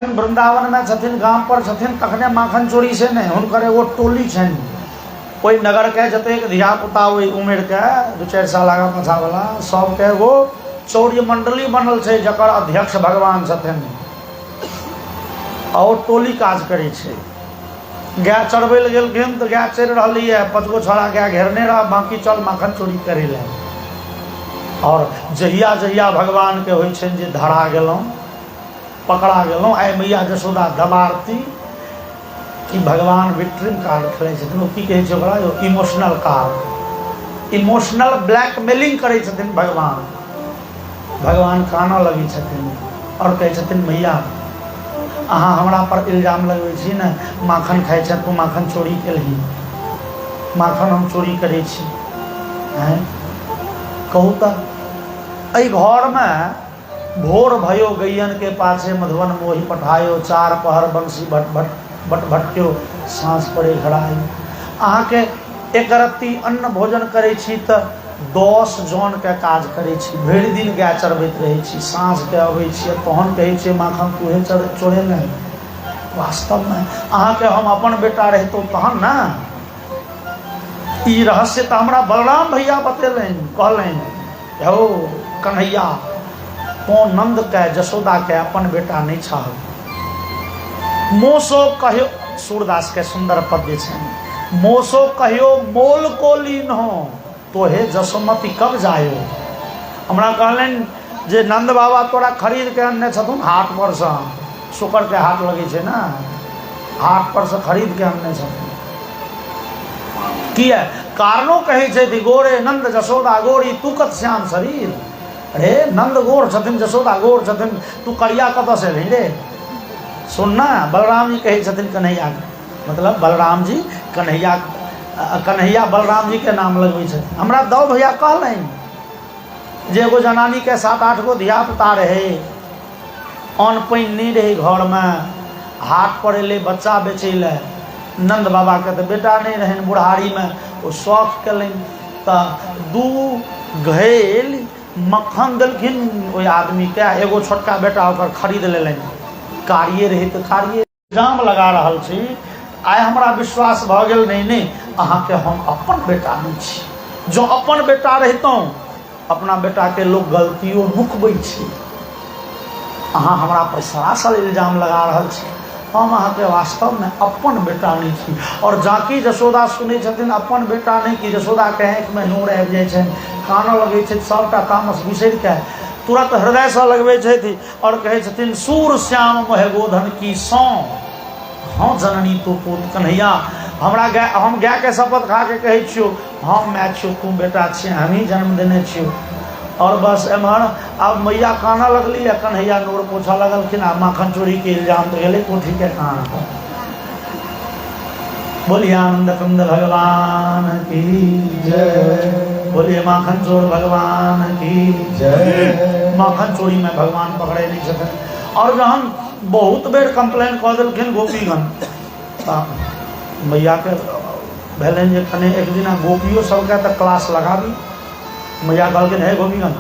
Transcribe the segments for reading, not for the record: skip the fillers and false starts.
वृंदावन में छथिन, गाम पर छथिन, तखने माखन चोरी से नहीं हुनकर एगो टोली छनि। कोई नगर के जतेक धिया पुता ओहि उम्र के 2-4 साल आगा पाछा वाला सबके एगो चौर्य मंडली बनल छै, जकर अध्यक्ष भगवान छथिन। और टोली काज करे छै। गाय चरबै ले गेलखिन तो गाय चर रही है, 5 गो छोड़ा गाय घेरने रह, बाकी चल माखन चोरी करे ले। और जहिया जहिया भगवान के होइ छनि जे धरा गेलहुँ, पकड़ा गेलहुँ, आइ मैया जशोदा दबारती कि भगवान विक्ट्रीम कार्ड खेलै छथिन। की कहै छै ओकरा, इमोशनल कार्ड, इमोशनल ब्लैकमेलिंग करै छथिन भगवान। भगवान कानऽ लगै छथिन और कहै छथिन मैया अहाँ हमरा पर इल्जाम लगबै छी ने, माखन खाइ छै, तू माखन चोरी केलही, माखन हम चोरी करै छी, हैं कहू तऽ एहि घरमे भोर भयो गैयन के पाछे मधुवन मोहि पठायो, 4 पहर बंसी भट भट बट भटक्यो, साँझ पड़े घड़ाई। अहाँके एक रत्ती अन्न भोजन करै छी तऽ 10 जन के काज करै छी, भरि दिन गाय चरबैत रहै छी, साँझ के अबै छियै तहन कहै छियै माखन तूहे चोरे नहि। वास्तवमे अहाँके हम अपन बेटा रहितौ तहन ने। ई रहस्य तऽ हमरा बलराम भैया बतेलनि, कहलनि हो कन्हैया तो नंद के जशोदा के अपन बेटा नहीं चाह। मोसो कहियो, सूरदास के सुंदर पद्य छै, मोसो कहियो मोल को लीन हो, तो हे जसोमती कब जायो। हमरा कहलनि जे नंद बाबा तोरा खरीद के अनने छथुन हाट पर से, शुक्र के हाट लगे छै ना, हाट पर से खरीद के अनने छथुन। किया कारणो कहै छै गोरे नंद जशोदा गोरी तू कत श्याम शरीर। अरे नंद गोर छथिन, जशोदा गोर छथिन, तू करिया कतऽ से रही रे। सुनना, बलराम जी कहै छथिन कन्हैया, मतलब बलराम जी कन्हैया बलराम जी के नाम लगबै छथिन। हमरा दौ भैया कहलनि जे एगो जनानी के 7-8 गो धिया पुता रहे, अन्न पानि नहीं रहे घर में, हाट पर एले बच्चा बेचे ले। नंद बाबा के तो बेटा नहीं रहन, बुढ़ारी में वो शौक कलनि तऽ 2 घेल मक्खन देलखिन ओहि आदमी के, एगो छोटका बेटा ओकर खरीद लेलनि। कार्य रहे तो कार्य इल्जाम लगा रहल छी। आइ हमरा विश्वास भऽ गेल नहीं अहाँके हम अपन बेटा नहीं छी। जो अपन बेटा रहितौं, अपना बेटा के लोग गलतियों नुकबै छी, अहाँ हमरा पर सरासर इल्जाम लगा रहल छी। हम अहाँके वास्तव में अपन बेटा नहीं छी। और जाकी जशोदा सुनै छथिन अपन बेटा नहीं कि जशोदा के आँखि में नोर आबि जाइ छनि, कानऽ लगै छै, सबटा तामस बिसरि के तुरंत हृदय से लगबै छथि और कहै छथिन सूर श्याम मोहे गोधन की सौ, हाँ जननी तो पूत कन्हैया हमरा गाय, हम गाय के शपथ खा के कहै छियौ हम माय छियौ, तू बेटा छियै, हमही जन्म देने छियौ। और बस एम्हर अब मैया कानऽ लगली, कन्हैया नोर पोछा लगलखिन, आ माखन चोरी के इल्जाम तो गेलै कोठी के कान पर। बोलिए आनंद कुंद भगवान की जय, बोलिए माखन चोर भगवान की जय। माखन चोरी में भगवान पकड़े नहीं छथिन। और जहन बहुत बेर कंप्लेन कऽ देलखिन गोपीगण, मैया के भेलनि जे कने एक दिना गोपियो सबके तऽ क्लास लगाबी। मैया कहलखिन हे गोपीगण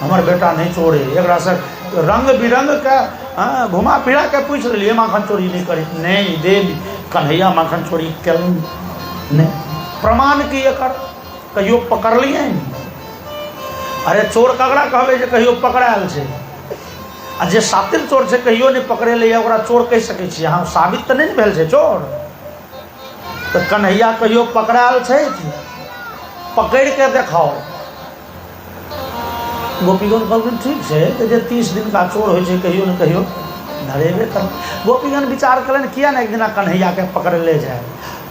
हमर बेटा नहीं चोरे, एकरा से रंग बिरंग के घुमा फिरा के पूछ लेलिए माखन चोरी नहीं करी, नहीं देवी कन्हैया माखन चोरी केलनि नहीं। प्रमाण की एकर कहियो पकड़लिए। अरे चोर ककरा कहबै जे कहियो पकड़ायल छै, आ जे सातिर चोर छै कहियो नहीं पकड़ेले ओकरा चोर कहि सकै छी अहाँ, साबित तऽ नहीं भेल छै चोर। तऽ कन्हैया कहियो पकड़ायल छै, पकड़ के देखाओ। गोपीगण कहलखिन ठीक छै, तऽ जे 30 दिन का चोर होइ छै कहियो ने कहियो धरेबे कर। गोपीगण विचार कलन किया ना एक दिना कन्हैया के पकड़ ले जाए,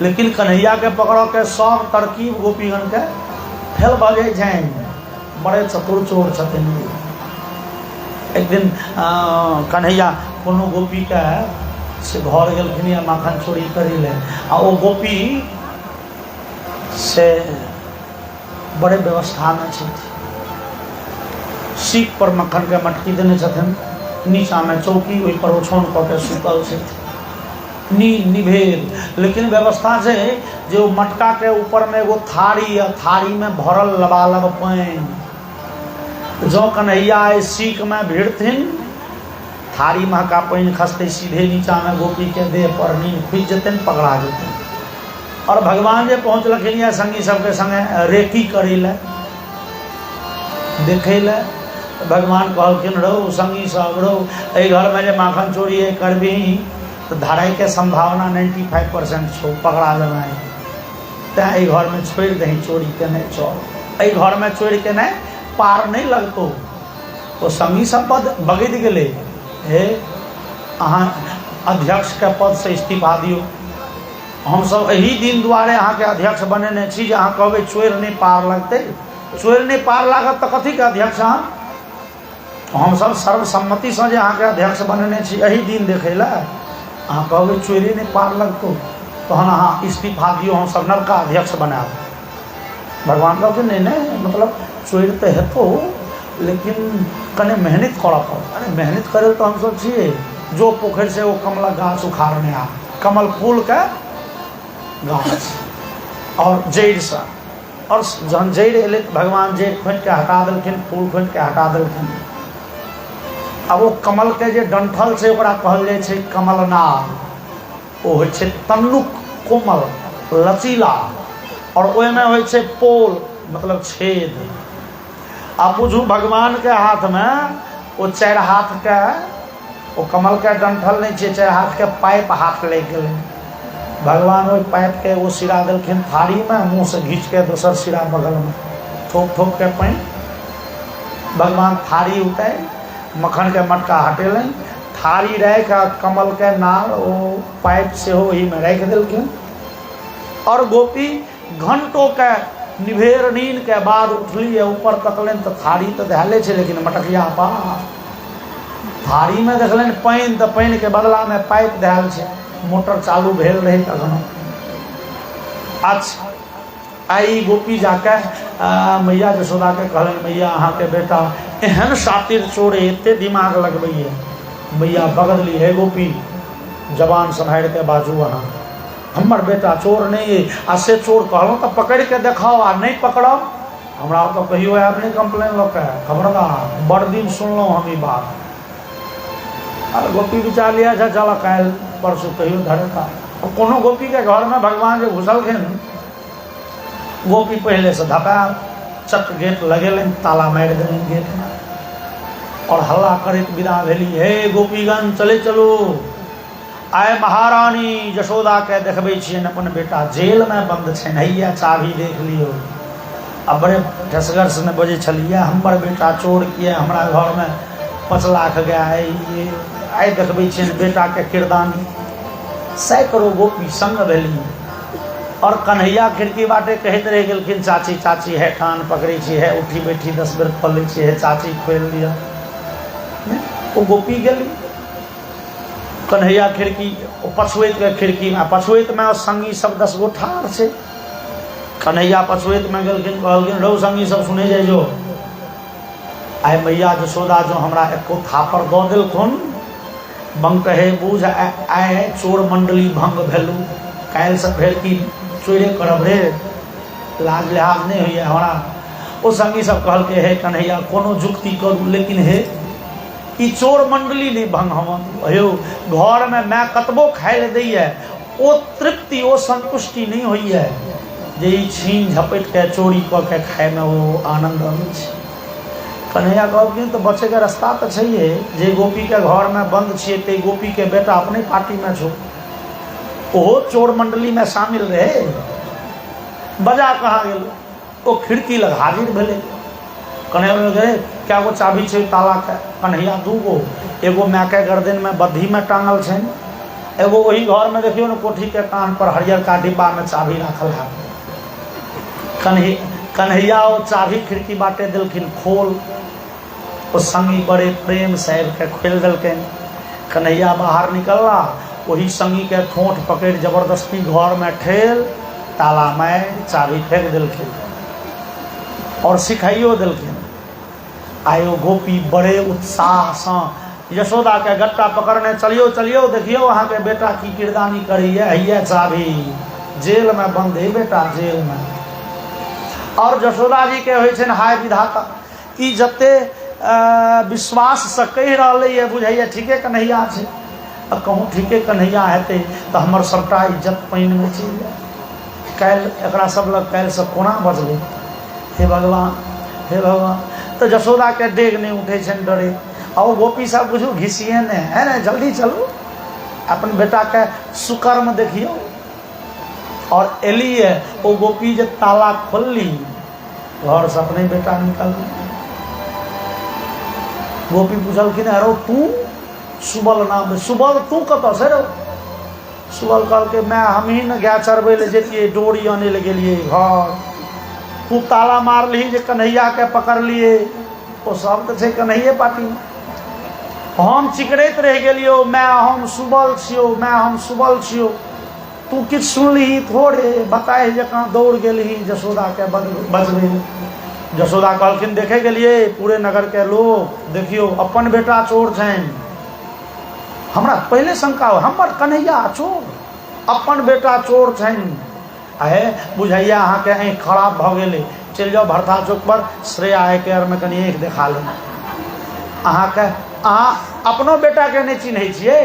लेकिन कन्हैया के पकड़ के सब तरकीब गोपीगण के फेल भऽ जाइ छनि। बड़े चतुर चोर छथिन। एक दिन कन्हैया कोनो गोपी के से घर गेलखिन या माखन चोरी करी ले, आ ओ गोपी से बड़े व्यवस्था में छथि। सीख पर मक्खन के मटकी देने छथिन, नीचा में चौकी, ओहि पर ओछौन कऽ के सुतल छथि, निभेद। लेकिन व्यवस्था छै जे ओ मटका के ऊपर में एगो थारी, थारी में भरल लबालब पानि। जो कन्हैया सीख में भिड़थिन थारी महका पानी खसते सीधे नीचा में गोपी के देह पर नींद खुज जते पकड़ा जेते। और भगवान जे पहुँचलखिन या संगी सबके संगे रेकी करे ले देखे ले। भगवान कहलखिन रहो संगी सब रहो, एहि घर में जे माखन चोरी करबी तो धराई के संभावना 95% छो, पकड़ा देना है। तैं एहि घर में छोड़ दही चोरी के नहीं चल, एहि घर में चोरी के नहीं पार नहीं लगतो। तो संगी सब पद बगैद गेले, हे अहाँ अध्यक्ष के पद से इस्तीफा दियो, हम सब यही दिन दुआरे अहाँ के अध्यक्ष बनेने छी जे अहाँ कहबै चोर नहीं पार लगते। चोर नहीं पार लागत तो कथी के अध्यक्ष हम सब सर्वसम्मति से जे अहाँ के अध्यक्ष बनेने छी यही दिन देखे ला, अहाँ कहबै चोरी नहीं पार लगतो तहन अहाँ इस्तीफा दियो, हम सब नरका अध्यक्ष बनाब। भगवान कहलखिन नहीं नहीं, मतलब चोर तो हेतो लेकिन कने मेहनत कर पड़त। अरे मेहनत करे तो हम सब छिए, जो पोखर से वो कमला गाछ उखाड़ने आ, कमल फूल के गाछ और जड़ से, और जहन जड़ एले भगवान जड़ खोज के हटा देलखिन, फूल खोज के हटा देलखिन। अब वो कमल के जे डंठल से ओकरा कहल जाय छै कमलनाग, ओ होइ छै तन्नुक कोमल लचीला, और ओहिमे होइ छै पोल मतलब छेद। आ बुझू भगवान के हाथ में वो 4 हाथ के वो कमल के डंठल नहीं छै, 4 हाथ के पाइप हाथ लग गए। भगवान वो पाइप के वो सिरा देलखिन थारी में, मुँह से घींच के दोसर सिरा बगल में ठोक ठोक के पानी। भगवान थारी उतार मक्खन के मटका हटेलन, थारी रख कमल के नाल वो पाइप से हो वही में रख दिलखिन। और गोपी घंटों के निभेर नींद के बाद उठली है, ऊपर तकलन तो थारी तो दहले छे लेकिन मटकिया पा थारी में देखलन पानी, तो पानी के बदला में पाइप दहल छे, मोटर चालू भेल रहे तखनो। अच्छा आई गोपी जाके मैया यशोदा के कहलन मैया अहाँ के बेटा एहन सातिर चोरे एते दिमाग लगबैए। मैया बगदली है गोपी जबान संभाल के बाजू, अहाँ हमर बेटा चोर नहीं है, आ से चोर कहलौं तो पकड़ के देखाओ, आ नहीं पकड़ो हमरा तो कहियो आब नहीं कंप्लेन लऽ के, खबरदार बड़ दिन सुनलौं हम ई बात। और गोपी विचार लिया जा चल काल्हि परसों कहियो धरता। कोनो गोपी के घर में भगवान जे घुसलखिन, गोपी पहले से धपा चट गेट लगेलन, ताला मारि देलन गेट में, और हल्ला करैत विदा भेली, हे गोपीगण चले चलो, आय महारानी यशोदा के देखबै छियनि अपन बेटा जेल में बंद छनि, हैया चाभी देख लियो। अब बड़े ठसगर से ने बजे छलिए हमर बेटा चोर किए, हमरा घर में 5 लाख गया है, ये आय देखबै छियनि बेटा के किरदानी। सैकड़ों गोपी संग भेली, और कन्हैया खिड़की बाटे कहते रह गेलखिन चाची चाची है, कान पकड़े छी है, उठी बैठी 10 बेर खोलै छी है, चाची खोल दिया। वो गोपी गेली कन्हैया खिड़की पछुएत के खिड़की में, पछुएत में संगी सब 10 गो ठाढ़ छै। कन्हैया पछुएत में गेलखिन, कहलखिन रौ संगी सब सुने जाइ जो, आय मैया यशोदा जो हमरा एको थापर दऽ देलखुन, बंक कहे बूझ आय चोर मंडली भंग भेलू, काल्हि से फेर की चोरे करब रे, लाज लिहाज नहीं होइए हमरा। ओ संगी सब कहलके हे कन्हैया कोनो जुक्ति करू, लेकिन हे ई चोर मंडली नहीं भंग हम हेयौ, घर में मैं कतबो खाय ले दैए ओ तृप्ति ओ संतुष्टि नहीं होइए जे ई छीन झपट के चोरी कऽ के खाय में वो आनंद अबै छै। कन्हैया कहलखिन तो बचे के रास्ता तो छैहे, जे गोपी के घर में बंद छिए ते गोपी के बेटा अपने पार्टी में छो, ओहो चोर मंडली में शामिल रहे। बजा कहाँ गेल, ओ खिड़की लग हाजिर भेले। कन्हैया गए क्या गो चाभी छै ताला के, कन्हैया 2 गो, एगो माय के गर्दन में बद्धी में टांगल छै, एगो वही घर में देखियो ने कोठी के कान पर हरियर का डिब्बा में चाभी रखल है। कन्हैया ओ चाभी खिड़की बाटे दिलखिन खोल, ओ संगी बड़े प्रेम से के खोल दिलखिन। कन्हैया बाहर निकलला, वही संगी के ठोंठ पकड़ जबरदस्ती घर में ठेल, ताला मार चाभी फेंक दिलखिन और सिखाइयो दिलखिन। आयो गोपी बड़े उत्साह से यशोदा के गट्टा पकड़ने चलियो चलियो देखियो वहाँ के बेटा की किरदानी करी है चाभी, जेल में बंद है बेटा जेल में। और यशोदा जी के होइ छनि हाय विधाता, ई जते विश्वास से कहि रहा बुझाइए ठीके कन्हैया छै। कहूँ ठीके कन्हैया हेतै तो हमर सबटा इज्जत पानि में चलि जाए। काल्हि एकरा सब लग काल्हि से कोना बजलै। हे भगवान हे भगवान। तो जशोदा के डेग नहीं उठे छनि डरे। और गोपी सब बुझू घिसिए ने है ना, जल्दी चलू अपन बेटा के सुकर्म देखियो। और एलिए वो गोपी जे ताला खोलली घर से अपने बेटा निकल। गोपी पूछलखिन अरे तू सुबल नाम सुबल तू कत से रो। सुबल कहल के मैं हम ही न गाय चरबै ले जेतिए डोरी आने ले गेलिए घर। तू ताला मार ली जे कन्हैया के पकड़ लिए। वो सब तो कन्हैये पार्टी हम चिकरैत रह गेलियो। मैं हम सुबल छियो, मैं हम सुबल छियो। तू किछु सुनली थोड़े बताए जकाँ दौड़ गेली जशोदा के बजबै। जशोदा कहलखिन देखे गेलिए पूरे नगर के लोग देखियो अपन बेटा चोर छनि। हमरा पहले शंका हो हमर कन्हैया चोर अपन बेटा चोर छनि। है बुझाइया अहाँ के आँखि खराब भ गेलै। चलि जाओ भरथा चौक पर श्रेया आय केयर में कनि आँखि देखा ले। अहाँ के अहाँ अपनो बेटा के नहीं चिन्है छियै।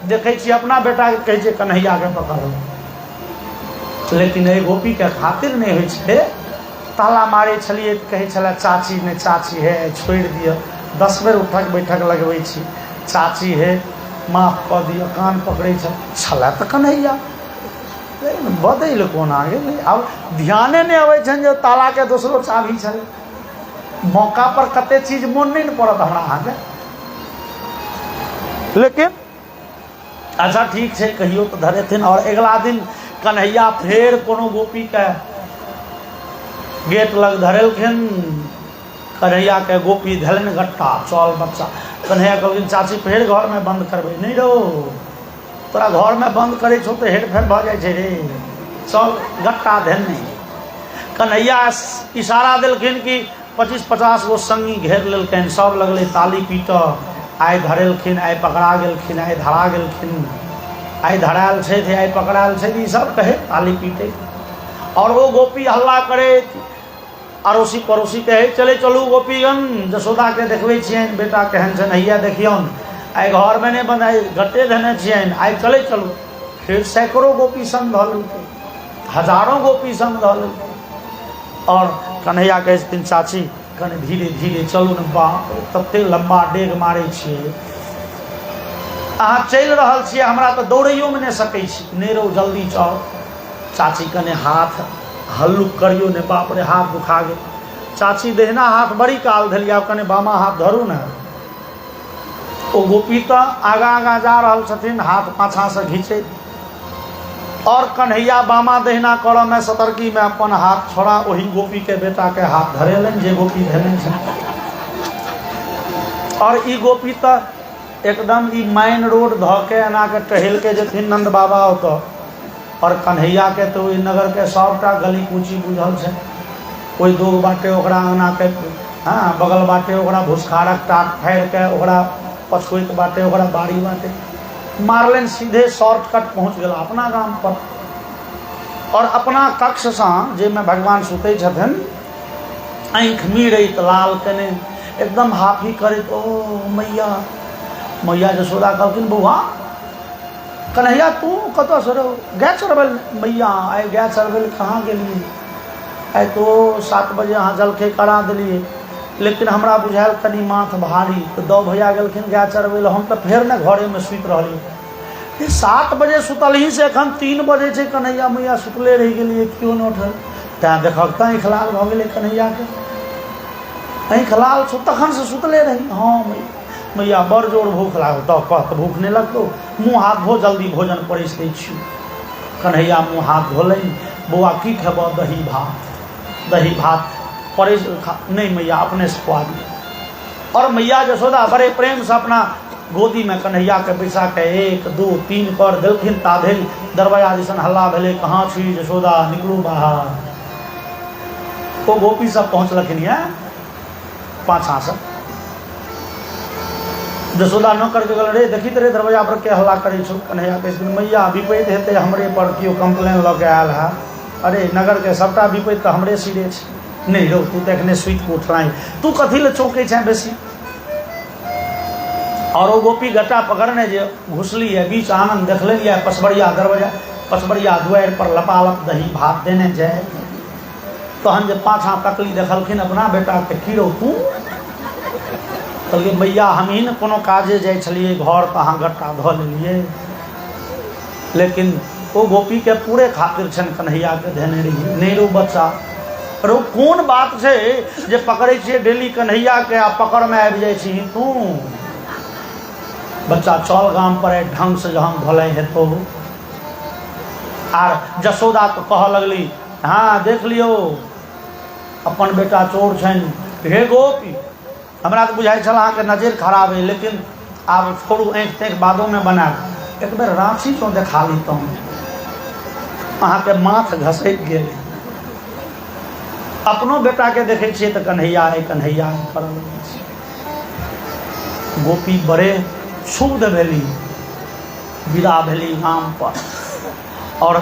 देखै छियै अपना बेटा के कहै छियै कन्हैया के पकड़ो। लेकिन एहि गोपी के खातिर नहीं होइ छै। ताला मारे छलिए कहै छलै चाची ने चाची है छोड़ दियो। 10 बेर उठक बैठक लगबै छी चाची है माफ कऽ दियो कान पकड़ै छलै तऽ कन्हैया। लेकिन बदलि कोना गेलै। आब ध्याने नहीं अबै छनि जे ताला के दोसरो चाभी छलै। मौका पर कते चीज मोन नहीं पड़त हमरा अहाँके। लेकिन अच्छा ठीक छै कहियो तो धरेथिन। और अगला दिन कन्हैया फेर कोनो गोपी के गेट लग धरेलखिन। कन्हैया के गोपी धलन गट्टा चल बच्चा। कन्हैया कहलखिन चाची फेर घर में बंद करबै। नहीं रो तोरा घर में बंद करे छो तो हेर फेर भ जाए छै रे। चल गट्टा धरने। कन्हैया इशारा देलखिन कि 25-50 गो संगी घेर लेलखिन। सब लगले ताली पीट। आइ धरेलखिन आइ पकड़ा गेलखिन आइ धरा गेलखिन। आइ धरायल छै आइ पकड़ायल छै। ई सब कहे ताली पीटे। और वो गोपी हल्ला करे। अड़ोसी पड़ोसी कहे चले चलू गोपीगण जशोदा के देखबै छियनि बेटा केहन छनि हैया देखियौन। आइ घर में नहीं बनाई घटे धने छियनि आइ चले चलू। फिर सैकड़ों गोपी संग धऽ लेलकै हजारों गोपी संग धऽ लेलकै। और कन्हैया कहै छथिन चाची कनि धीरे धीरे चलू ने। बाप तते लम्बा डेग मारै छियै अहाँ चलि रहल छियै हमरा तऽ दौड़ैयो में नहीं सकै छी। नहीं रहो जल्दी चल। चाची कने हाथ हल्लुक करियो ने। बाप रे हाथ दुखा गेल। चाची दहिना हाथ बड़ी काल धलिया आब कने बामा हाथ धरू ने। ओ गोपी तो आगा आगा जा रहल छथिन हाथ पाछा से घींचे। और कन्हैया बामा दहिना करऽ में सतर्की में अपन हाथ छोड़ा वही गोपी के बेटा के हाथ धरेलनि जे गोपी धेने छनि। और ई गोपी तो एकदम ई माइन रोड धऽ के एना के टहल के जेथिन नंद बाबा ओतऽ। और कन्हैया के तो ओहि नगर के सबटा गली कूची बुझल छै। कोई दो बाटे ओकरा एना के हाँ बगल बाटे ओकरा भूसखारक टाट फाड़ि के ओकरा पछुइत बाटे ओकरा बाड़ी बाटे मारलन। सीधे शॉर्टकट पहुँच गेला अपना गाम पर। और अपना कक्ष से जे में भगवान सुतै छथिन आँखि मीड़ैत लाल कने एकदम हाफी करैत ओ मैया मैया जशोदा कहलखिन बौआ कन्हैया तू कतऽ से रहो। गाय चरबैल मैया आइ गाय चरबैल कहाँ गेलिए। आइ तो 7 बजे अहाँ जलखै करा देलिए। लेकिन हमरा बुझायल कनि माथ भारी तो 2 भैया गेलखिन गाय चरबै लए। हम तो फेर ने घरे में सुति रहलिए। 7 बजे सुतलही से एखन 3 बजे छै। कन्हैया मैया सुतले रहि गेलिए क्यों न उठल। तैं देखक तऽ आँखि लाल भऽ गेलै कन्हैया के। आँखि लाल छौ तखन से सुतले रही। हाँ मैया बड़ जोर भूख लागल। तऽ कह भूख नहीं लगतौ मुँह हाथ धो जल्दी भोजन परसि दै छियौ। कन्हैया मुँह हाथ धोलनि। बौआ की खेबऽ दही भात परस नहीं मैया अपने से खुआ दिया। और मैया जशोदा बड़े प्रेम से अपना गोदी में कन्हैया के बैसा के 1 2 3 कर देलखिन। ताधरि दरवाजा दिसन हल्ला भेलै कहाँ छी जशोदा निकलू बाहर। वो गोपी सब पहुँचलखिन है पाछा से। जशोदा न करके गल रे देखी रे दरवाजा पर के हल्ला करे छो। कन्हैया कहै मैया विपैत हेतै हमरे पर केओ कंप्लेन लऽ के आयल है। अरे नगर के सबटा विपैत तऽ हमरे सिरे छै। नहीं रो तू तो एखने सुति के उठलाई तू कथी ले चौंकै छै बेसी। और वो गोपी गट्टा पकड़ने जो घुसली है बीच आनंद देख लिया पसबड़िया दरवाजा पसबड़िया द्वार पर लपालप दही भात देने जाए तो हम जब पाछा तकली देखलखिन अपना बेटा के कीड़ो तू कहलिए मैया हम ही ने कोनो काजे जाए छलिए घर तो अहाँ गट्टा धो लेलिए लेकिन वो गोपी के पूरे खातिर छन कन्हैया के देने रही नहीं रो बच्चा पर वो कौन बात से जे पकड़े छे डेली कन्हैया के आ पकड़ में आबि जाए छी तू बच्चा चल गाम पर ढंग से जहाँ भले है तो आर जसोदा तो कह लगली हाँ देख लियो अपन बेटा चोर छन हे गोपी हमरा तो बुझाई छल अहाँ के नजर खराब है लेकिन आब छोड़ू आँख तैंख बादों में बना एक बेर राँची तो देखा ली तुम अहाँ के माथ घसक गेल अपनो बेटा के देखे छिए तो कन्हैया है कर गोपी बड़े क्षुब्ध भेली विदा भेली गाम पर और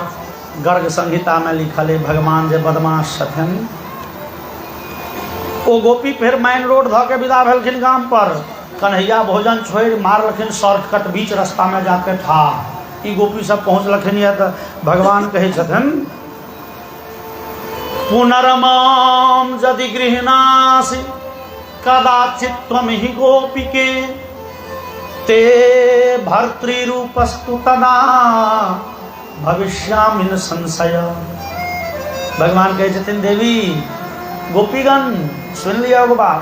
गर्ग संहिता में लिखल है भगवान जे बदमाश छथिन ओ गोपी फिर मेन रोड ध के विदा भेलखिन गाम पर कन्हैया भोजन छोड़ मारलखिन शॉर्टकट बीच रास्ता में जाके था ई गोपी सब पहुँचलखिन या तो भगवान कहे छथिन पुनरमाम यदि गृहणासि कदाचित त्वं हि गोपिके ते भर्तृरूपस्तु तदा भविष्यामि न संशय। भगवान कहे छथिन देवी गोपीगण सुन लिया वो बात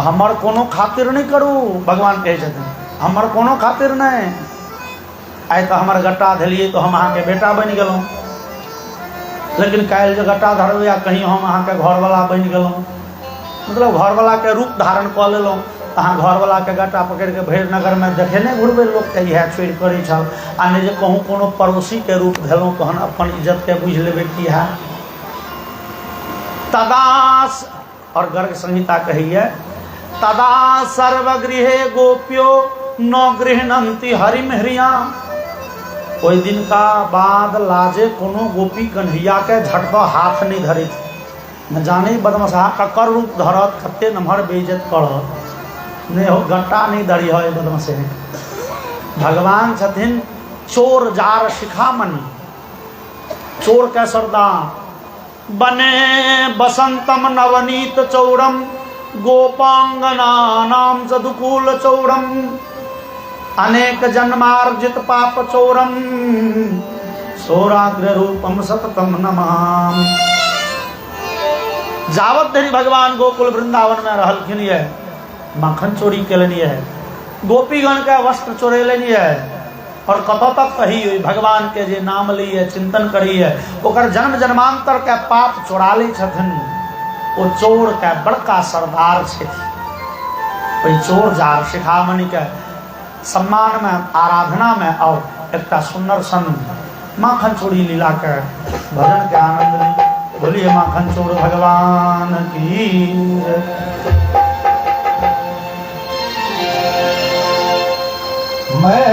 हमर कोनो खातिर नहीं करू भगवान कहे छथिन हमर कोनो खातिर नहीं आइ तो हमार गट्टा धलिए तो हम अहाँ के बेटा बन गलूँ लेकिन काल्हि जो गट्टा धरबै या कहीं हम अहाँ के घरवाला बन गलूँ मतलब घरवाला के रूप धारण कऽ लेलहुँ अहाँ घरवाला के गट्टा पकड़ के भरि नगर में देखे नहीं घुरबै लोग के इएह चोरी करै छल आ नहीं जे कहूँ कोनो पड़ोसी के रूप धेलहुँ तहन अपन इज्जत के बुझि लेबै की है तदास और गर्ग संहिता कहिए तदा सर्वगृहे गोप्यो न गृहणंती हरिम हरिया ओहि दिन का बाद लाजे कोनो गोपी कन्हैया के झटका हाथ नहीं धरे न जाने बदमशा ककर रूप धरत कते नम्हर बेइज्जत करत नहीं हो गट्टा नहीं धरी है बदमशे भगवान छथिन चोर जार शिखामणि चोर के सरदार बने बसंतम नवनीत चौरम गोपांगना नाम सदुकूल चौरम अनेक जन्मार्जित पाप चौरम सौराग्र रूपम सततम नमाम। जावत धरी भगवान गोकुल वृंदावन में रहलखिन है माखन चोरी केलनि है गोपीगण के वस्त्र चोरेलनि है और कतौ तक कही हुई भगवान के जे नाम ली है चिंतन करी है ओकर जन्म जन्मांतर के पाप चोरा ली छथिन वो चोर के बड़का सरदार छथिन चोर जार शिखामणि के सम्मान में आराधना में और एक सुंदर सन माखन चोरी लीला के भजन के आनंद ली बोलिए माखन चोर भगवान की। मैं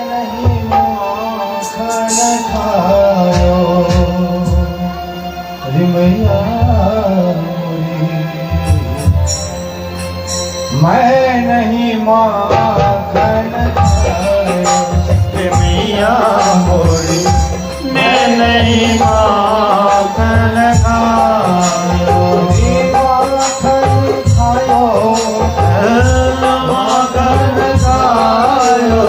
नहीं माखन खायो मैया मैं नहीं माखन खायो मैया मोरी मैं नहीं माखन खायो माखन खायो माखन खायो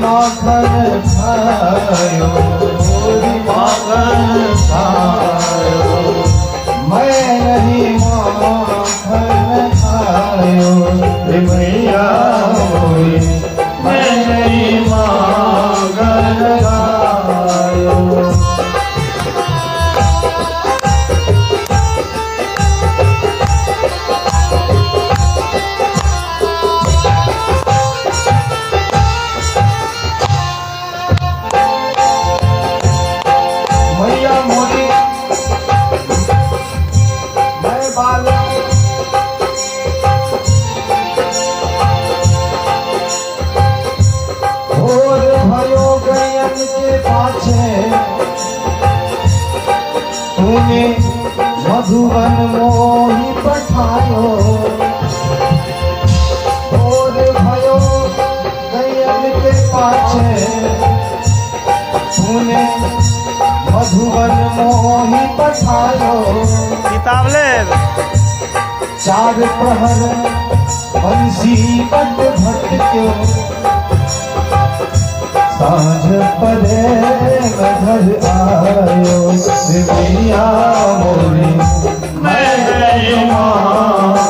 माखन खायो माखन खायो मैं नहीं माखन खायो मैया मैं नहीं माखन खायो। मैया मोरी मैं बाला और भयो गयन के पाछे तूने मधुबन मोही पठायो और पाछे तूने मधुबन मोहि पठायो किताब ले 4 प्रहर बंसी बट भटक्यो सांझ परे घर आयो मैया मोरी मैं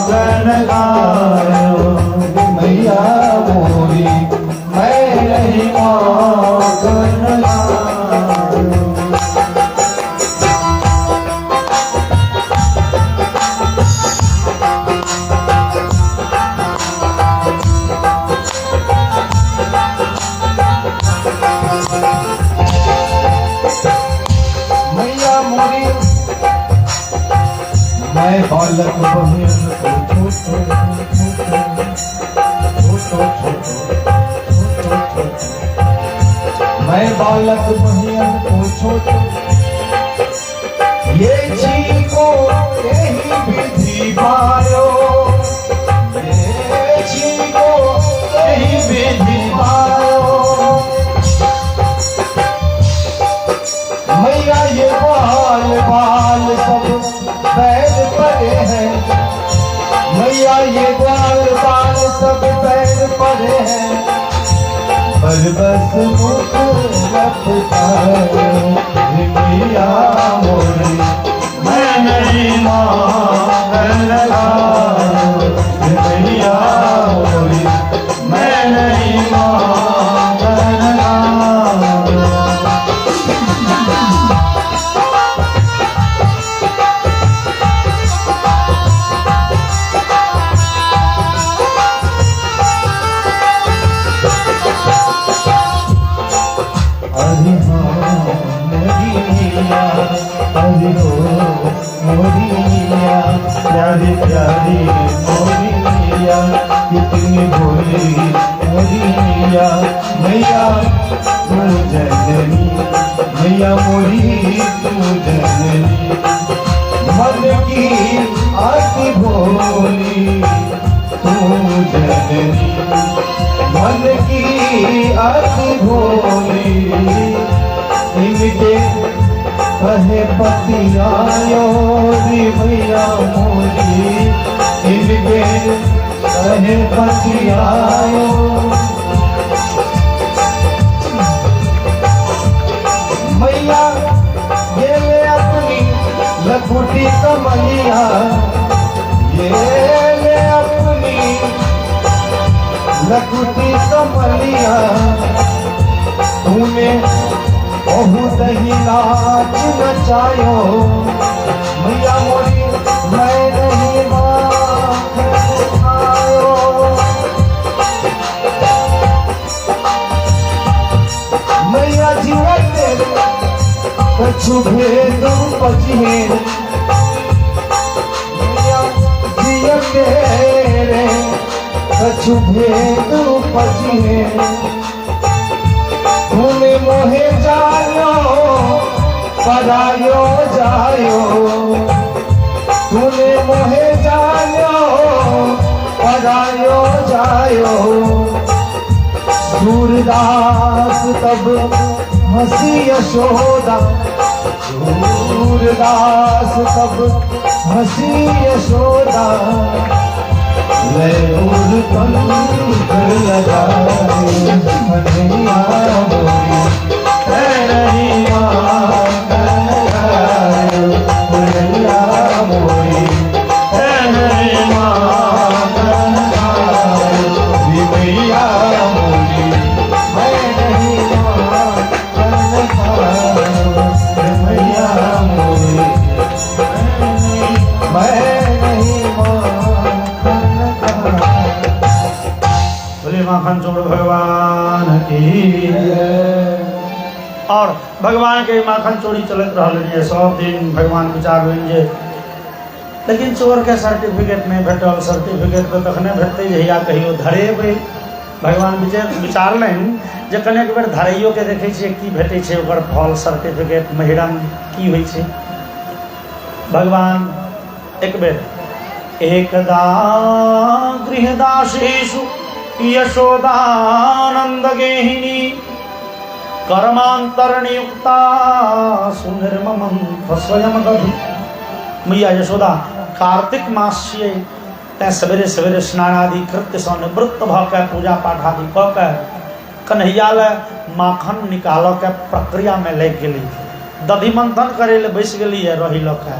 गन गायो मैया मोरी मैं गन गायो मैं बालक बहिन मैं बालक बहिन को छोटो ये जी को यही विधि पायो ये जी को यही विधि पायो मैया ये बाल बाल सब पैर पड़े हैं मैया ये बाल बाल सब पैर पड़े हैं पर बस मुख रखता है मैया मोरी मैं नहीं मांगन मैया मोरी मैं नहीं मांगन प्यारी प्यारी मोरी मैया कितनी भोली मोरी मैया मैया तू जननी मैया मोरी तू जननी मन की आती भोली तू जननी मन की आती भोली इनके कहे पति आयो री मैया मोरी इनके कहे पति आयो मैया ये ले अपनी लखुटी कमलिया ये ले अपनी लखुटी कमलिया तूने बहुत ही नाच नचायो मैया मोरी मैं नहीं मायो मैया जीवन तेरे कछु भेद पचिए मैया जीवन तेरे कछु भेद पचिए तूने मोहे जायो परायो जायो तूने मोहे जायो परायो जायो सूरदास तब हंसी यशोदा सूरदास तब हंसी यशोदा मैं उड़ पंख लगाए मैया मोरी नहीं मांगन मैया मोरी नहीं मांगन मैया मोरी मैं नहीं मांगन मैया मोरी मैं नहीं माखन चोर भगवान की और भगवान के माखन चोरी चलत रहा 100 दिन भगवान विचार जे लेकिन चोर के सर्टिफिकेट नहीं भेटल सर्टिफिकेट तो तखने भेटते जहिया कहियो धरेबे भगवान विचार लें जे कनेक बेर धराइयो के देखे की भेटे छै ओकर फल सर्टिफिकेट महिरंग की होइ छै भगवान एक बेर एकदा गृहदासेषु यशोदानंद गेहिनी कर्मांतर नियुक्ता सुनिर्मम स्वयं गधु। मैया यशोदा कार्तिक मास छियै तैं सवेरे सवेरे स्नान आदि कृत्य सँ निवृत्त भऽ के पूजा पाठ आदि कऽ के कन्हैया ले माखन निकालऽ के प्रक्रिया में लागि गेली, दधि मंथन करे ले बैस गेली है रही लऽ के।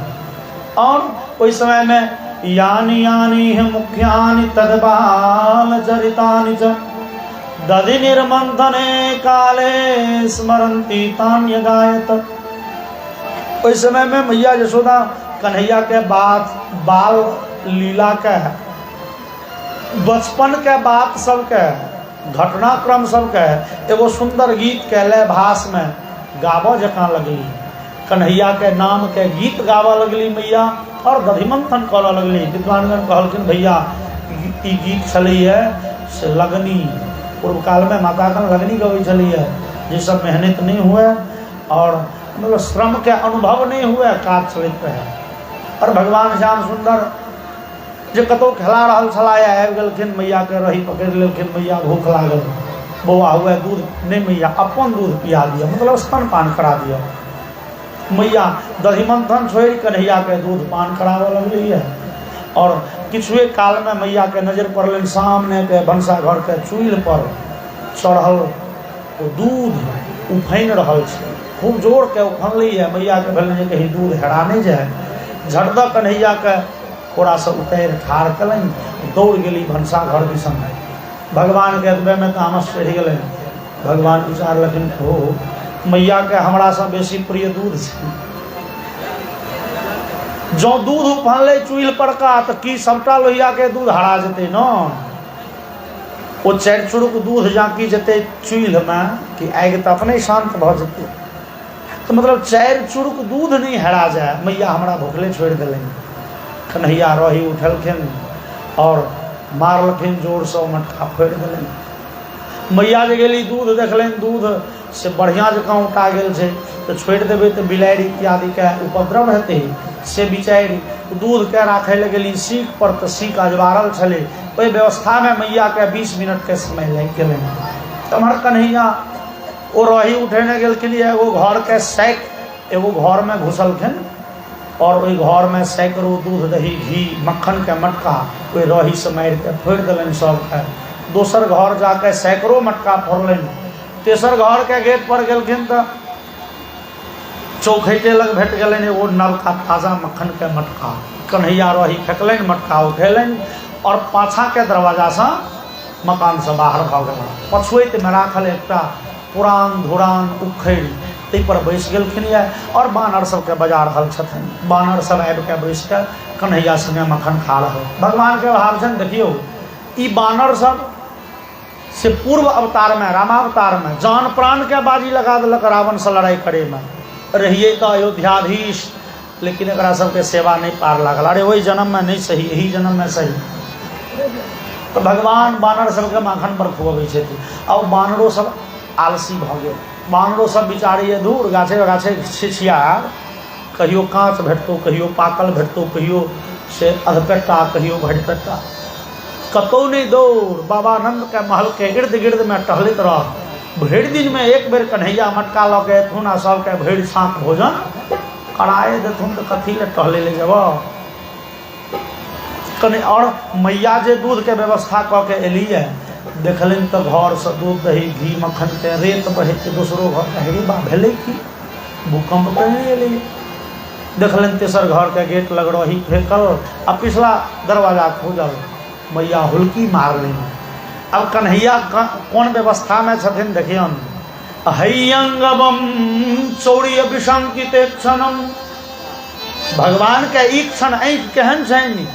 और ओहि समय में यानी यानी है मुख्यानि तदबाल चरितानि च दधि निर्मंथने काले स्मरंती तान्य गायत। ओहि समय में मैया यशोदा कन्हैया के बाल लीला के बचपन के बात सबके घटनाक्रम सबके एगो सुंदर गीत के लय भास में गाबऽ जकाँ लगली। कन्हैया के नाम के गीत गाबऽ लगली मैया और दधिमंथन करऽ लगली। विद्वानगण कहलखिन भैया ई गीत छलैए से लगनी, पूर्व काल में मातागण लगनी गबै छलैए, जिससे मेहनत नहीं हुए और मतलब श्रम के अनुभव नहीं हुए, काज चलैत रहे। और भगवान श्याम सुंदर जे कतौ खेला रहल छलाह आबि गेलखिन, मैया के रही पकड़ि लेलखिन, मैया भूख लागल, बौआ हुए दूध नहीं मैया अपन दूध पिया दिया, मतलब स्तनपान करा दिया। मैया दधिमंथन छोड़ि कन्हैया के दूध पान करावऽ लगली है। और किछुए काल में मैया के नजर पड़ल सामने के भनसा घर के चूल्हि पर चढ़ल ओ दूध उफैन रहल छै, खूब जोर के उफनली है। मैया के भेल जे कहीं दूध हेरा नहीं जाए, झटदऽ कन्हैया के थोड़ा सा उतारि ठाढ़ कलनि, दौड़ गेली भनसा घर दिसन। भगवान के अतबे में तामस चढ़ि गेलै। भगवान विचारलखिन हो मैया के हमरा से बेसी प्रिय दूध छै, जो दूध उफनलै चूल्हि परका तऽ की सबटा लोहिया के दूध हरा जेतै न। ओ चारि चुरुक दूध जाकी जेतै चूल्हि में कि आगि तऽ अपने शांत भऽ जेतै। तो मतलब चारि चुरुक दूध नहीं हरा जाए, मैया हमरा भुखले छोड़ि देलनि। कन्हैया रही उठलखिन और मारलखिन जोर से मटका फोड़ि देलनि। मैया जे गेली दूध देखलनि, दूध से बढ़िया जकाँ उठा गेल छै, तो छोड़ि देबै तऽ बिलाड़ि इत्यादि के उपद्रव हेतै, से बिचारि दूध के राखै लए गेली सीख पर, तऽ सीख अजबारल छलै। ओहि व्यवस्था में मैया के 20 मिनट के समय लागि गेलनि। तमहर कन्हैया ओ रही उठेने गेलखिन, एगो घर के सैक एगो घर में घुसलखिन और ओहि घर में सैकड़ों दूध दही घी मक्खन के मटका ओहि रही से मारि के फोड़ि देलनि सबके। दोसर घर जाके सैकड़ों मटका फोड़लनि। तेसर घर के गेट पर गेलखिन तऽ चौखैटे लग भेट गेलनि एगो नलका ताजा मक्खन के मटका। कन्हैया रही फेंकलनि, मटका उठेलनि और पाछा के दरवाजा से मकान से बाहर भऽ गेला। पछुएत में राखल एकटा पुरान धुरान उखैड़ ताहि पर बैस गेलखिन और बानर सबके बजा रहल छथिन। बानर सब आबि के बैस के कन्हैया संगे मक्खन खा रहल। भगवान के भाव छनि, देखियौ ई बानर सब से पूर्व अवतार में रामावतार में जान प्राण के बाजी लगा देलक रावण से लड़ाई करे में, रहिए तो अयोध्याधीश, लेकिन एकरा सबके सेवा नहीं पार लागल। अरे वही जन्म में नहीं सही, यही जन्म में सही। तो भगवान बानर सबके माखन पर खुअबै छथिन। और बानरो सब आलसी भऽ गेल। बानरो सब बिचारी दूर गाछे गाछे छिछियार, कहियो काँच भेटतौ, कहियो पाकल भेटतौ, कहियो से अधपेटा, कहियो भटपेटा, कतौ नहीं दौड़। बाबा नंद के महल के इर्द गिर्द में टहलैत रह। भरि दिन में एक बेर कन्हैया मटका लऽ के एथुन आ सबके भरि साँक भोजन कराए देथुन, तऽ कथी ले टहले ले जेबऽ कने। और मैया जे दूध के व्यवस्था कऽ के एली है, देखलनि तऽ घर से दूध दही घी मक्खन के रेत बहैत दोसरो घर के हेरे बा भेलै कि भूकंप तऽ नहीं एलै। देखलनि तेसर घर के गेट लग रही फेंकल आ पिछला दरवाजा खोजल, मैया हुल्की मारलनि। अब कन्हैया कौन व्यवस्था में छथिन देखियन। हयंगम चौड़ी विशंकित क्षणम। भगवान के ई क्षण आँखि केहन छनि,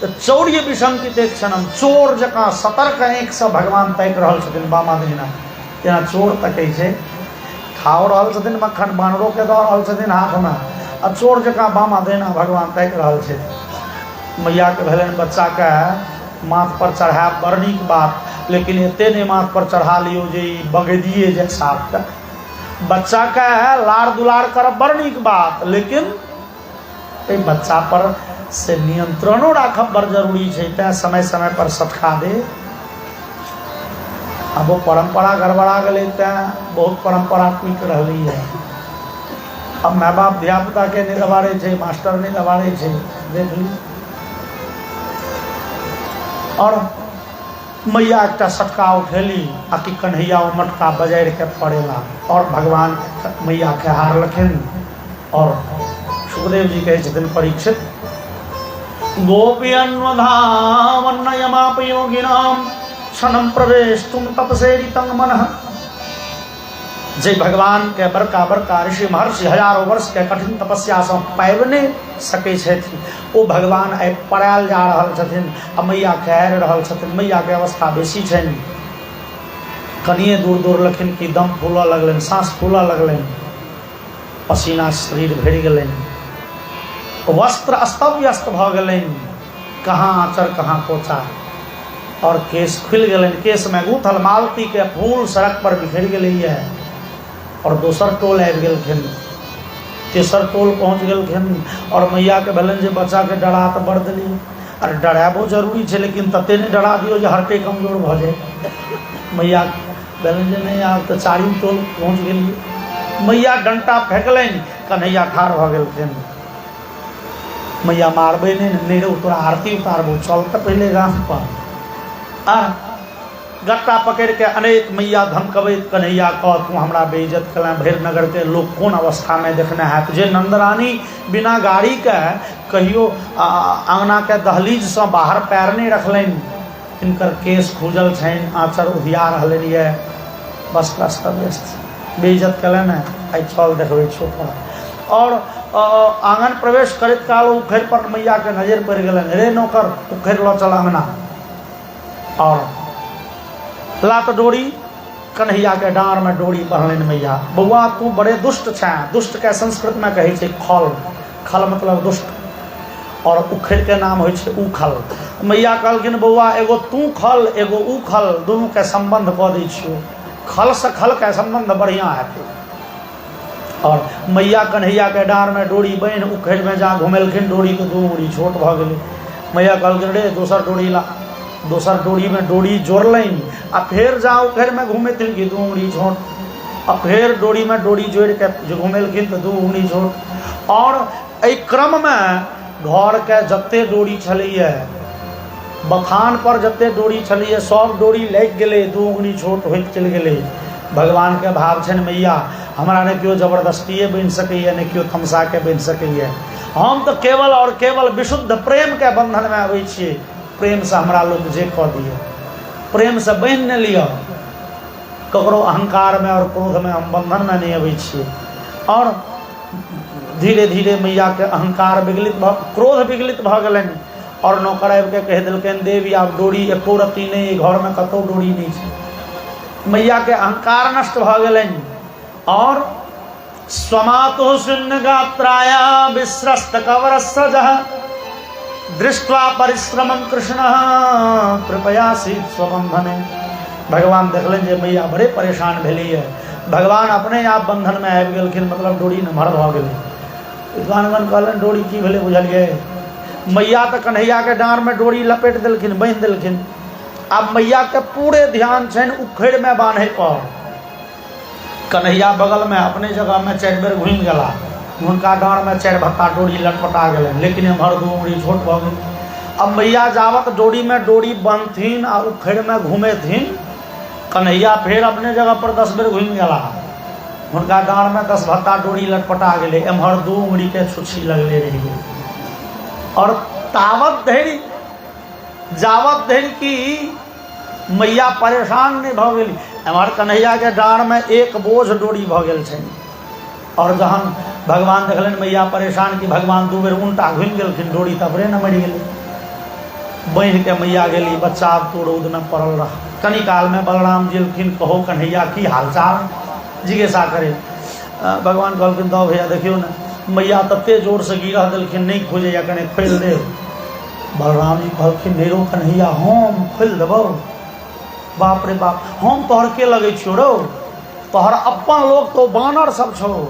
चौड़ी विशंकित क्षणम, चोर जकाँ सतर्क आँखि से भगवान ताकि रहल छथिन बामा दहिना। जेना चोर तकै छै, खाओ रहल छथिन मक्खन, बानरो के दऽ रहल छथिन हाथ में, आ चोर जकाँ बामा दहिना भगवान ताकि रहल छथिन। मैया के भेलनि बच्चा के माथ पर चढ़ायब बड़ नीक बात, लेकिन एते नहीं माथ पर चढ़ा लियो जे बगदिए जैसा। बच्चा के लाड़ दुलार करब बड़ नीक बात, लेकिन ए बच्चा पर से नियंत्रणो राखब बड़ जरूरी छै। तैं समय समय पर सटका दे, अब वो परंपरा गड़बड़ा गए बहुत परंपरा टूट रही है। अब माँ बाप धियापुता के नहीं दबाड़े थे, मास्टर नहीं दबाड़े थे, देख ली। और मैया एक सटका उठेली आ कि कन्हैया मटका बजाड़ के पड़ेला और भगवान मैया के हार लखिन। और सुखदेव जी कहे छथिन परीक्षित गोपियन्वधावन्नयमाप योगिनाम क्षणम प्रवेष्टुम तपसेरितं मनः। जे भगवान के बड़का बड़का ऋषि महर्षि हजारों वर्ष के कठिन तपस्या से पाबि सकै छथिन, ओ भगवान आइ पड़ायल जा रहल छथिन आ मैया खेर रहल छथिन। मैया के अवस्था बेसी छनि, कनिए दूर दूर लखिन कि दम फूलऽ लगलनि, सांस फूलऽ लगलनि, पसीना शरीर भरि गेलनि, वस्त्र अस्त व्यस्त भऽ गेलनि, कहाँ आँचर कहाँ पोचा, और केश खुलि गेलनि। केश में गूथल मालती के फूल सड़क पर बिखरि गेलैए। और दोसर टोल आबि गेलखिन, तेसर टोल पहुँच गेलखिन। और मैया के भेलनि जे बच्चा के डरा तऽ बड़ देली। अरे डराबो जरूरी छै, लेकिन तते नहि डरा दियौ जे हरटे कमजोर भऽ जाए। मैया भेलनि जे नहि आब तऽ चारिम टोल पहुँच गेलियै। मैया डंटा फेंकलनि, कन्हैया ठाढ़ भऽ गेलखिन। मैया मारबै नहीं रे, तोरा आरती उतारबो, चल तऽ पहले गाम पर। गट्टा पकड़ के अनेक मैया धमकबैत कन्हैया कह तू हमरा बेइज्जत कलें, भैर नगर के लोग कौन अवस्था में देखने है तुझे। नंदरानी बिना गाड़ी के कहियो आंगना के दहलीज से बाहर पैर नहीं रखलनि। इनकर केस खूजल छनि, आँचर उधिया रहलनि ये, बस अस्त व्यस्त बेइज्जत कलें ने। आई चल देखबै छोटा। और आंगन प्रवेश करैत काल उखैड़ पर मैया के नजर पड़ि गेलनि। रे नौकर, उखैड़ लऽ चल अंगना। और लात डोरी कन्हैया के डाँर में डोरी बहलनि मैया। बौआ तू बड़े दुष्ट छै। दुष्ट के संस्कृत में कहे छै खल, खल मतलब दुष्ट। और उखैड़ के नाम होइ छै उखल। मैया कहलखिन बौआ एगो तू खल एगो उखल, दुनू के संबंध कऽ दै छियौ, खल से खल के संबंध बढ़िया हेतै। और मैया कन्हैया के डाँर में डोरी बान्हि उखैड़ में जहाँ घुमेलखिन डोरी के दू उंगली छोट भऽ गेलै। मैया कहलखिन रे दोसर डोरी ला। दोसर डोरी में डोरी जोड़लनि आ फेर जा उखैड़ में घुमेथिन कि दू उंगली छोट। आ फेर डोरी में डोरी जोड़ के जो घुमेलखिन तो दू उंगली छोट। और एहि क्रम में घर के जते डोरी छलैए, बखान पर जते डोरी छलैए, सब डोरी लागि गेलै, दू उंगली छोट होइत चलि गेलै। भगवान के भाव छनि मैया हमरा ने केओ जबरदस्तिए बनि सकैए, ने केओ थमसा के बनि सकैए। हम तो केवल और केवल विशुद्ध प्रेम के बंधन में अबै छियै। प्रेम से हमरा लोग जे कह दिए, प्रेम से बन न लिया। ककरो अहंकार में और क्रोध में हम बंधन में नहीं अबै छियै। और धीरे धीरे मैया के अहंकार विगलित क्रोध विगलित भऽ गेलनि। और नौकर आबि के कहि देलकनि देवी आब डोरी एको रत्ती नहीं, घर में कतौ डोरी नहीं छै। मैया के अहंकार नष्ट भऽ गेलनि। और स्वमातु शून्य गात्राया विस्रस्त कवरस्सजः दृष्ट्वा परिश्रमं कृष्ण कृपयासीत स्वबंधने। भगवान देखलनि जे मैया बड़े परेशान भेली है। भगवान अपने आप बंधन में आबि गेलखिन, मतलब डोरी नमहर भऽ गेलै। विद्वानगण कहलनि डोरी की भेलै बुझलियै। मैया तऽ कन्हैया के डाँर में डोरी लपेट देलखिन, बान्हि देलखिन। आब मैया के पूरे ध्यान छनि उखैड़ में बान्है पर। कन्हैया बगल में अपने जगह में 4 बेर घुमि गेला, हुनका डाँर में 4 भत्ता डोरी लटपटा गेलनि, लेकिन एम्हर दू उंगली छोट भऽ गेल। अब मैया जावत डोरी में डोरी बांधथिन आ उखैड़ में घुमेथिन, कन्हैया फेर अपने जगह पर 10 बेर घुमि गेला, हुनका डाँर में 10 भत्ता डोरी लटपटा गेलै, एम्हर दू उंगली के छुच्छी लगले रहि गेल। और तावत धरि जावत धरि की मैया परेशान नहीं भऽ गेली, एम्हर कन्हैया के डाँर में एक बोझ डोरी भऽ गेल छै। और जहन भगवान देखलनि मैया परेशान कि भगवान 2 बेर उल्टा घुमि गेलखिन, डोरी तबरे न मरि गेलै। बान्हि के मैया गेली, बच्चा अब तो रौद में पड़ल रह। कनी काल में बलराम जी एलखिन, कहो कन्हैया की हालचाल, जिज्ञासा करे। भगवान कहलखिन दो भैया देखियो न, मैया तते जोर से गिरह देलखिन, नहीं खोजैया, कने खोलि दे। बलराम जी कहलखिन ढेरो कन्हैया हम खोलि देबौ। बाप रे बाप, हम तोहर के लगै छियौ रौ, तोहर अपन लोग तो बानर सब छौ।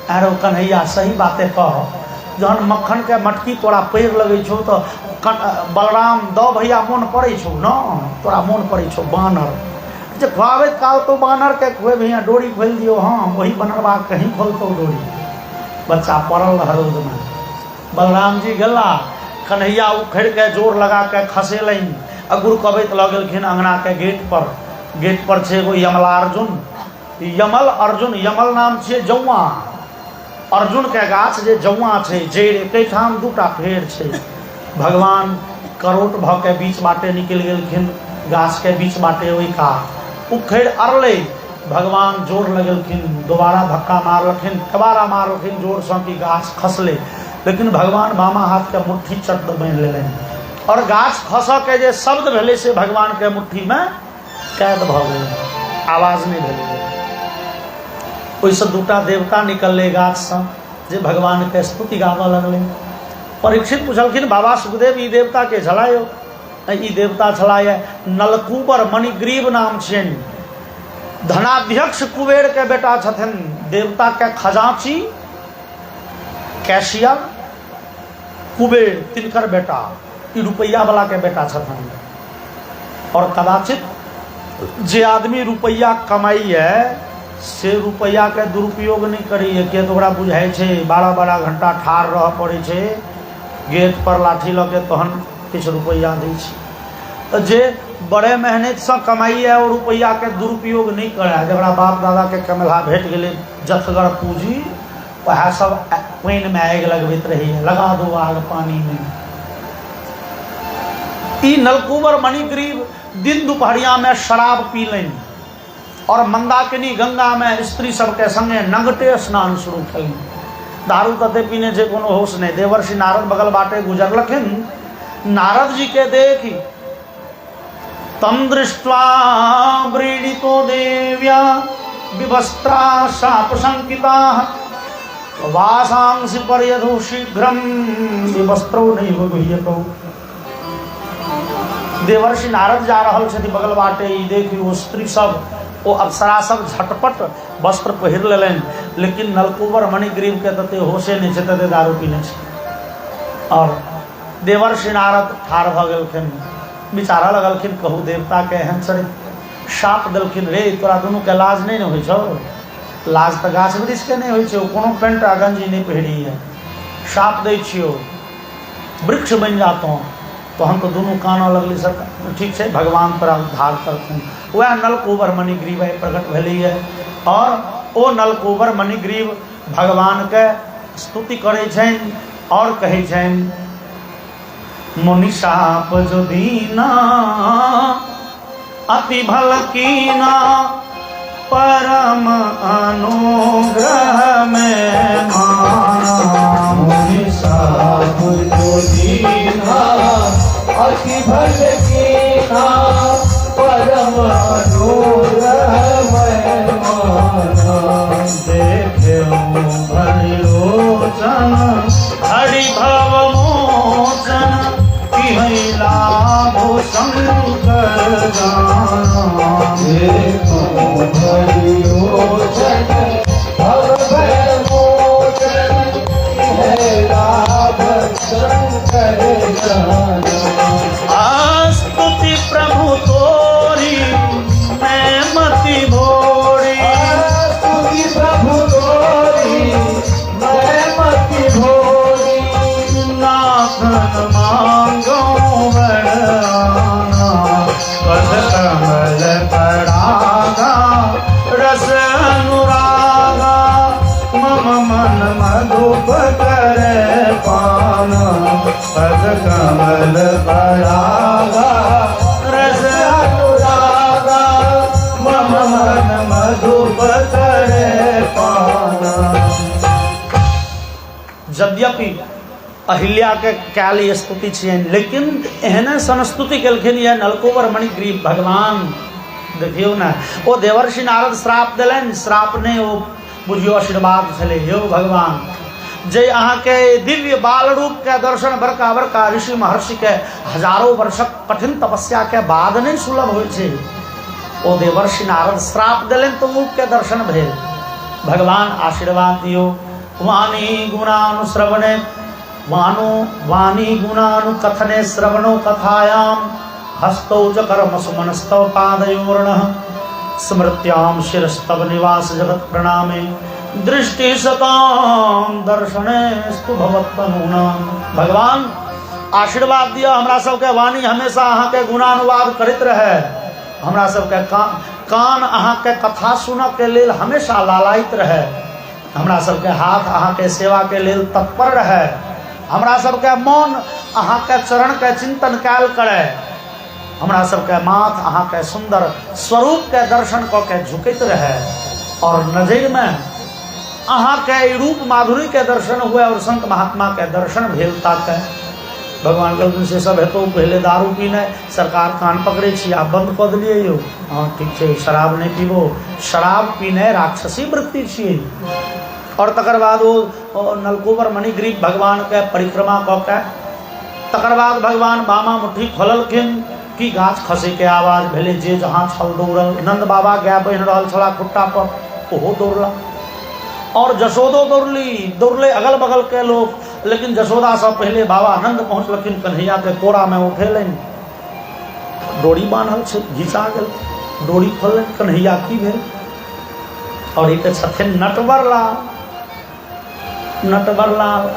अरे कन्हैया सही बातें कह, जहन मक्खन के मटकी तोरा पैर लगै छौ तो बलराम दो भैया मोन पड़ै छौ न, तोरा मोन पड़ै छौ बानर। जे खुआवे काल तो बानर के खुए भैया डोरी खोल दियो, हाँ वही बनरवा कहीं खोलतो डोरी। बच्चा पड़ल हरोद में। बलराम जी गेला, कन्हैया उखड़ के जोर लगा के खसेलनि। गुरु कबैत लऽ गेलखिन अंगना के गेट पर छै एगो यमलार्जुन, यमल अर्जुन, यमल नाम छियै जौआ। अर्जुन के गाछ जे जौआ छै, जड़ि एकेठाम दूटा फेर छै। भगवान करोट भऽ के बीच बाटे निकलि गेलखिन, गाछ के बीच बाटे ओहि कात उखड़ि अरलै। भगवान जोर लगेलखिन, दोबारा धक्का मारलखिन, दोबारा मारलखिन जोर सँ कि गाछ खसलै। लेकिन भगवान बामा हाथ के मुट्ठी चट बांधि लेलनि और गाछ खसऽ के जे शब्द भेलै से भगवान के मुट्ठी में कैद भऽ गेलै, आवाज नहीं भेलै। ओहिसँ दूटा देवता निकललै गाछ सँ जे भगवान के स्तुति गाबऽ लगलै। परीक्षित पूछलखिन, बाबा सुखदेव ई देवता के छला यौ? ई देवता छला नलकूबर, मणिग्रीव नाम छियनि। धनाध्यक्ष कुबेर के बेटा छथिन। देवता के खजांची कैशियर कुबेर तिनकर बेटा, ई रुपैया वाला के बेटा छथिन। और कदाचित जे आदमी रुपैया कमाइए से रुपैया के दुरुपयोग नहीं करिए, किया तो ओकरा बुझाइ छै 12-12 घंटा ठाड़ रह पड़े छै गेट पर लाठी लऽ के तहन किछु रुपैया दै छै। तो जे बड़े मेहनत से कमाइए और रुपैया के दुरुपयोग नहीं करे, जरा बाप दादा के कमला भेट गेलै जथगर पूंजी, वह सब पानि में आगि लगबैत रहिए, लगा दो आग पानी में। ई नलकूबर मणिग्रीव दिन दुपहरिया में शराब पीलनि और मंदाकिनी गंगा में स्त्री सबके संगे नंगटे स्नान शुरू कयलनि। दारू तते पीने से कोनो होश नहीं। देवर्षि नारद बगल बाटे गुजरलखिन, नारद जी के देखी तम दृष्ट्वा व्रीडितो देव्या विवस्त्रा शाप संकिता वासांसि पर्यधो शीघ्रम विवस्त्रो नैव गुह्यतो। देवर्षि नारद जा रहल छथि बगल बाटे, ई देखी वो स्त्री सब, वो अप्सरा सब झटपट वस्त्र पहिर लेलनि, लेकिन नलकूबर मणिग्रीव के तते होशे नहीं छै, तते दारू पीने छै। और देवर्षि नारद ठाढ़ भऽ गेलखिन, विचारा लगलखिन, कहू देवता के एहन चरित्र। शाप देलखिन, रे तोरा दुनू के लाज नहीं न होइ छौ? लाज तऽ गाछ वृक्ष के नहीं होइ छै, कोनो पेंट आ गंजी नहीं पहिरी है। शाप दै छियौ वृक्ष बनि जातौ। तो हम तो दोनों काना लगली सब, ठीक है भगवान तोरा उद्धार करथुन। वह नलकूबर मणिग्रीव प्रकट भेलैए और ओ नलकूबर मणिग्रीव भगवान के स्तुति करै छनि और कहै छनि, मुनि शाप जो दीना अति भल कीना परम अनुग्रह में माना। मुनि शाप जो दीना अति भल कीना परम अनुग्रह में माना। देखो भलोचन हरि भव मोचन की लाभ शंकर जाना। देखो भलोचन भव मोचन की लाभ शंकर जाना। स्तुति प्रभु तोरी मैं मति भोरी। स्तुति प्रभु तोरी मैं मति भोरी। नाथन मांगो वरदाना, पद कमल परागा रस अनुरागा। मम मन मधुप करे पाना, पद कमल परागा रस अनुरागा। मम मन मधुप करे पाना। यद्यपि अहिल्या के काली स्तुति छियनि, लेकिन एहने संस्तुति केलखिन यह नलकूबर मणिग्रीव भगवान। देखियौ ना, ओ देवर्षि नारद श्राप देलनि, श्राप ने ओ बुझियो आशीर्वाद छलै। यौ भगवान, जे अहाँ के दिव्य बाल रूप के दर्शन बड़का बड़का ऋषि महर्षि के हजारों वर्षक कठिन तपस्या के बाद नहीं सुलभ होइ छै। ओ देवर्षि नारद श्राप देलनि तो रूप के दर्शन भेल। भगवान आशीर्वाद दियो। वाणी गुणानुश्रवणे वाणी गुणानुकथने श्रवणो कथायाम हस्तौ च कर्मसु मनस्तौ पादयोर्णः स्मृत्याम शिरस्तव निवास जगत प्रणामे दृष्टि सताम दर्शने स्तु भवत्तनुना। भगवान आशीर्वाद दिया हमरा सबके वाणी हमेशा अहाँ के गुणानुवाद करैत रहे, हमरा सबके कान अहाँ के कथा सुनऽ के लेल हमेशा लालायित रहे, हमरा सबके हाथ अहाँ के सेवा के लेल तत्पर रहे, हमरा सबके मन अहाँ के चरण के चिंतन कैल करे, हमरा सबके माथ अहाँ के सुंदर स्वरूप के दर्शन कऽ के झुकैत रहे, और नजर में अहाँ के रूप माधुरी के दर्शन हुए और संत महात्मा के दर्शन भेल ताके। भगवान कहलखिन से सब हेतु पहले दारू पीने सरकार कान पकड़े छी आप बंद कऽ दिलियै यौ। हाँ ठीक छै, शराब नहीं पीबो, शराब पीने राक्षसी वृत्ति छियै। और तकर बाद वो नलकूबर मणिग्रीव भगवान के परिक्रमा कऽ के तकर बाद भगवान बामा मुट्ठी खोललखिन कि गाछ खसे के आवाज भेले, जे जहाँ छल दौड़ल। नंद बाबा गाय बहि रहल छला खुट्टा पर, ओहो दौड़ला, और जशोदो दौड़ले अगल बगल के लोग, लेकिन जशोदा से पहले बाबा नंद पहुँचलखिन, कन्हैया के कोरा में उठेलनि, डोरी बान्हल छै घिचा गेल, डोरी खोललनि, कन्हैया की भेल, और एक छथिन नटवरलाल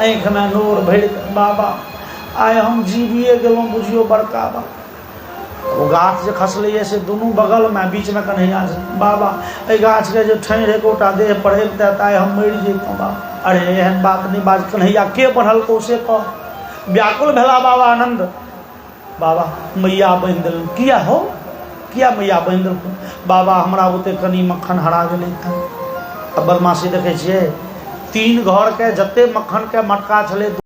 आँखि में नोर भरि, बाबा आइ हम जीविए गेलहुँ, बुझियो बड़का बा। वो गाछ जे खसलै से दुनू बगल में बीच में कन्हैया छै, बाबा एहि गाछ के जे ठाढ़ि एकोटा देह पड़ेबते ताइ हम मरि जैतहुँ बाबा। अरे एहन बात नहीं बाज, कन्हैया के बढ़लको से कह। व्याकुल भेला बाबा आनंद, बाबा मैया बान्हि देलनि। किया हो, किया मैया बान्हि देलखुन? बाबा हमरा ओते कनी मक्खन हरा गेलै था। अब बदमाशी देखै छियै, 3 घर के जते मक्खन के मटका छलै